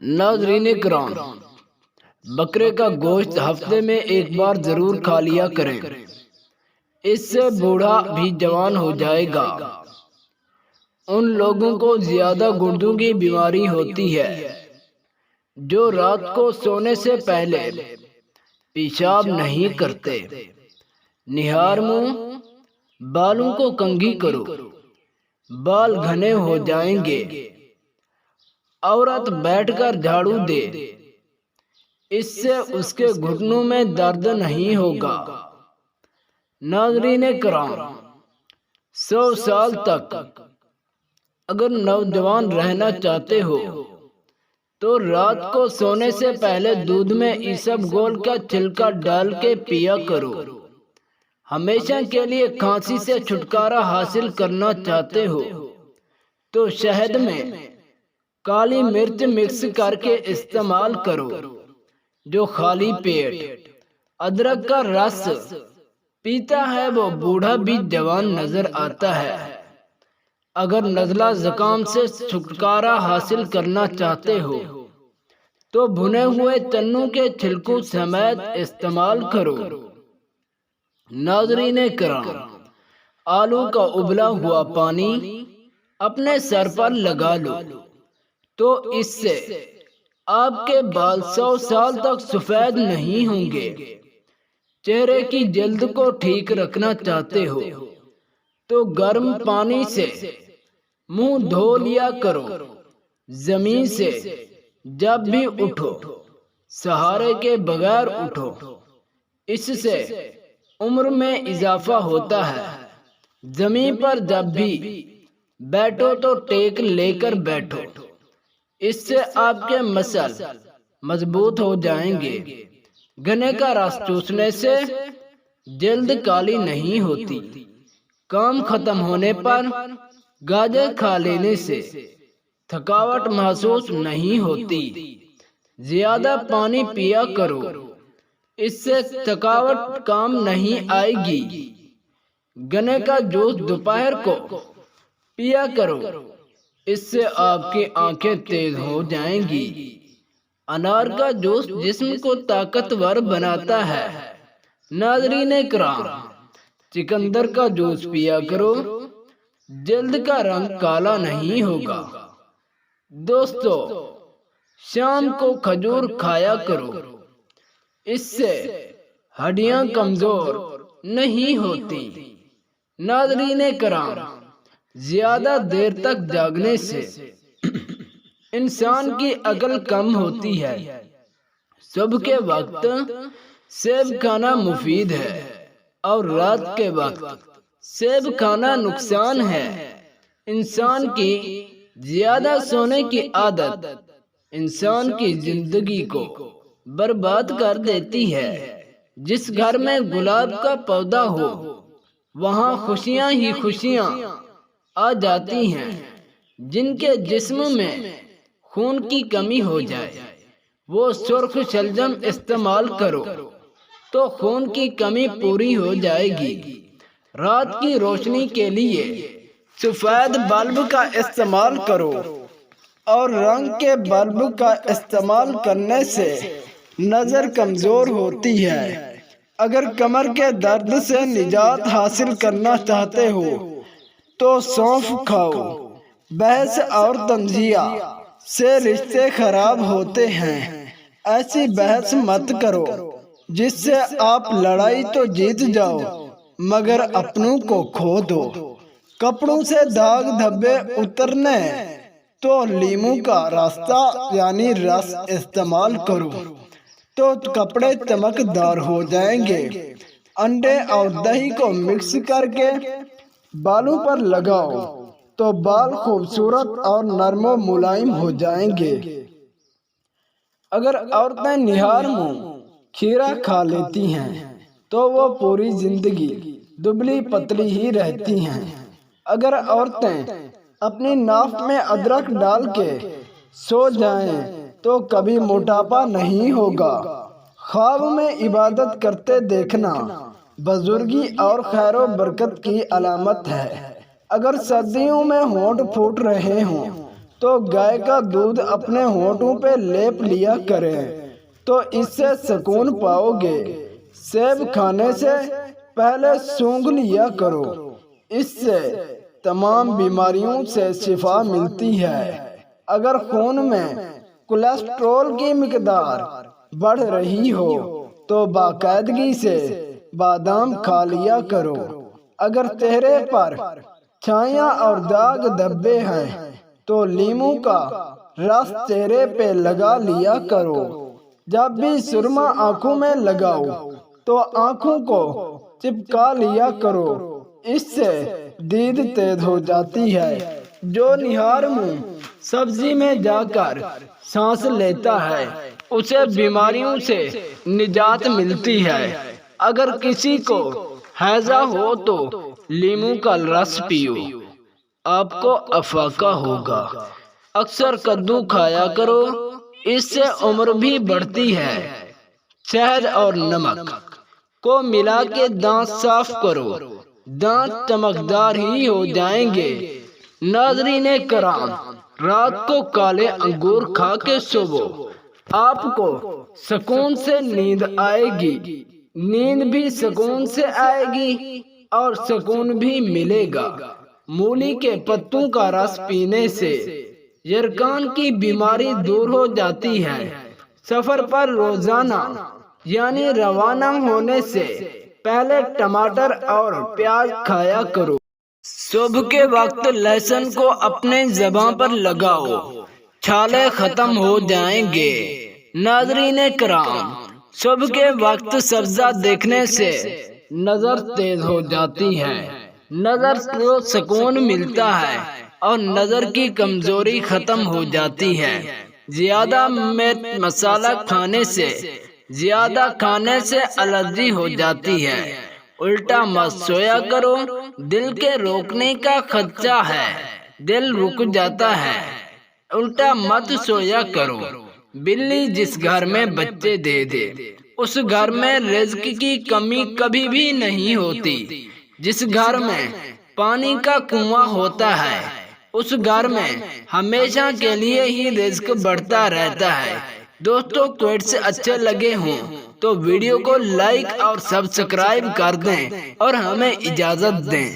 ناظرین کرام، بکرے کا گوشت ہفتے میں ایک بار ضرور کھا لیا کریں، اس سے بوڑھا بھی جوان ہو جائے گا۔ ان لوگوں کو زیادہ گردوں کی بیماری ہوتی ہے جو رات کو سونے سے پہلے پیشاب نہیں کرتے۔ نہار منہ، بالوں کو کنگھی کرو، بال گھنے ہو جائیں گے۔ عورت بیٹھ کر جھاڑو دے، اس سے اس کے گھٹنوں میں درد نہیں ہوگا۔ ناظرین کرام، 100 سال تک اگر نوجوان رہنا چاہتے ہو تو رات کو سونے سے پہلے دودھ میں ایسب گول کا چھلکا ڈال کے پیا کرو۔ ہمیشہ کے لیے کھانسی سے چھٹکارا حاصل کرنا چاہتے ہو تو شہد میں کالی مرچ مکس کر کے استعمال کرو۔ جو خالی پیٹ ادرک کا رس پیتا ہے وہ بوڑھا بھی جوان نظر آتا ہے۔ اگر نزلہ زکام سے چھٹکارا حاصل کرنا چاہتے ہو تو بھنے ہوئے چنوں کے چھلکوں سمیت استعمال کرو۔ ناظرین کرام، آلو کا ابلا ہوا پانی اپنے سر پر لگا لو تو اس سے آپ کے بال 100 سال تک سفید نہیں ہوں گے۔ چہرے کی جلد کو ٹھیک رکھنا چاہتے ہو تو گرم پانی سے منہ دھو لیا کرو۔ زمین سے جب بھی اٹھو سہارے کے بغیر اٹھو، اس سے عمر میں اضافہ ہوتا ہے۔ زمین پر جب بھی بیٹھو تو ٹیک لے کر بیٹھو، اس سے آپ کے مسل مضبوط ہو جائیں گے۔ گنے کا رس چوسنے سے جلد کالی نہیں ہوتی۔ کام ختم ہونے پر گاجر کھا لینے سے تھکاوٹ محسوس نہیں ہوتی۔ زیادہ پانی پیا کرو، اس سے تھکاوٹ کام نہیں آئے گی۔ گنے کا جوس دوپہر کو پیا کرو، اس سے آپ کی آنکھیں تیز ہو جائیں گی۔ انار کا جوس جسم کو طاقتور بناتا ہے۔ ناظرین کرام، چقندر کا جوس پیا کرو، جلد کا رنگ کالا نہیں ہوگا۔ دوستو، شام کو کھجور کھایا کرو، اس سے ہڈیاں کمزور نہیں ہوتی۔ ناظرین کرام، زیادہ دیر تک جاگنے سے انسان کی عقل کم ہوتی ہے۔ صبح کے وقت سیب کھانا مفید ہے اور رات کے وقت سیب کھانا نقصان ہے۔ انسان کی زیادہ سونے کی عادت انسان کی زندگی کو برباد کر دیتی ہے۔ جس گھر میں گلاب کا پودا ہو وہاں خوشیاں ہی خوشیاں آ جاتی ہیں۔ جن کے جسم میں خون کی کمی ہو جائے وہ سرخ شلجم استعمال کرو تو خون کی کمی پوری ہو جائے گی۔ رات کی روشنی کے لیے سفید بلب کا استعمال کرو اور رنگ کے بلب کا استعمال کرنے سے نظر کمزور ہوتی ہے۔ اگر کمر کے درد سے نجات حاصل کرنا چاہتے ہو تو سونف کھاؤ۔ بحث اور تنازع سے رشتے خراب ہوتے ہیں، ایسی بحث مت کرو جس سے آپ لڑائی تو جیت جاؤ مگر اپنوں کو کھو دو۔ کپڑوں سے داغ دھبے اترنے تو لیموں کا راستہ یعنی رس استعمال کرو تو کپڑے چمکدار ہو جائیں گے۔ انڈے اور دہی کو مکس کر کے بالوں پر لگاؤ تو بال خوبصورت اور نرم و ملائم ہو جائیں گے۔ اگر عورتیں نہار منہ کھیرا کھا لیتی ہیں تو وہ پوری زندگی دبلی پتلی ہی رہتی ہیں۔ اگر عورتیں اپنی ناف میں ادرک ڈال کے سو جائیں تو کبھی موٹاپا نہیں ہوگا۔ خواب میں عبادت کرتے دیکھنا بزرگی اور خیر و برکت کی علامت ہے۔ اگر سردیوں میں ہونٹ پھوٹ رہے ہوں تو گائے کا دودھ اپنے ہونٹوں پہ لیپ لیا کریں تو اس سے سکون پاؤ گے۔ سیب کھانے سے پہلے سونگھ لیا کرو، اس سے تمام بیماریوں سے شفا ملتی ہے۔ اگر خون میں کولیسٹرول کی مقدار بڑھ رہی ہو تو باقاعدگی سے بادام کھا لیا کرو۔ اگر چہرے پر چھائیاں اور داغ دھبے ہیں تو لیموں کا رس چہرے پہ لگا لیا کرو۔ جب بھی سرما آنکھوں میں لگاؤ تو آنکھوں کو چپکا لیا کرو، اس سے دید تیز ہو جاتی ہے۔ جو نہار منہ سبزی میں جا کر سانس لیتا ہے اسے بیماریوں سے نجات ملتی ہے۔ اگر کسی کو ہیضہ ہو تو لیموں کا رس پیو، آپ کو افاقہ ہوگا۔ اکثر کدو کھایا کرو، اس سے عمر بھی بڑھتی ہے۔ شہد اور نمک کو ملا کے دانت صاف کرو، دانت چمکدار ہی ہو جائیں گے۔ ناظرین کرام، رات کو کالے انگور کھا کے سوو، آپ کو سکون سے نیند آئے گی، نیند بھی سکون سے آئے گی اور سکون بھی ملے گا۔ مولی کے پتوں کا رس پینے سے یرقان کی بیماری دور ہو جاتی ہے۔ سفر پر روزانہ یعنی روانہ ہونے سے پہلے ٹماٹر اور پیاز کھایا کرو۔ صبح کے وقت لہسن کو اپنے زبان پر لگاؤ، چھالے ختم ہو جائیں گے۔ ناظرین کرام، صبح کے وقت سبزہ دیکھنے سے نظر تیز ہو جاتی ہے، نظر کو سکون ملتا ہے اور نظر کی کمزوری ختم ہو جاتی ہے۔ زیادہ میٹ مسالہ کھانے سے الرجی ہو جاتی ہے۔ الٹا مت سویا کرو، دل کے روکنے کا خدشہ ہے، دل رک جاتا ہے۔ الٹا مت سویا کرو۔ بلی جس گھر میں بچے دے دے اس گھر میں رزق کی کمی کبھی بھی نہیں ہوتی۔ جس گھر میں پانی کا کنواں ہوتا ہے اس گھر میں ہمیشہ کے لیے ہی رزق بڑھتا رہتا ہے۔ دوستو، کوٹس اچھے لگے ہوں تو ویڈیو کو لائک اور سبسکرائب کر دیں اور ہمیں اجازت دیں۔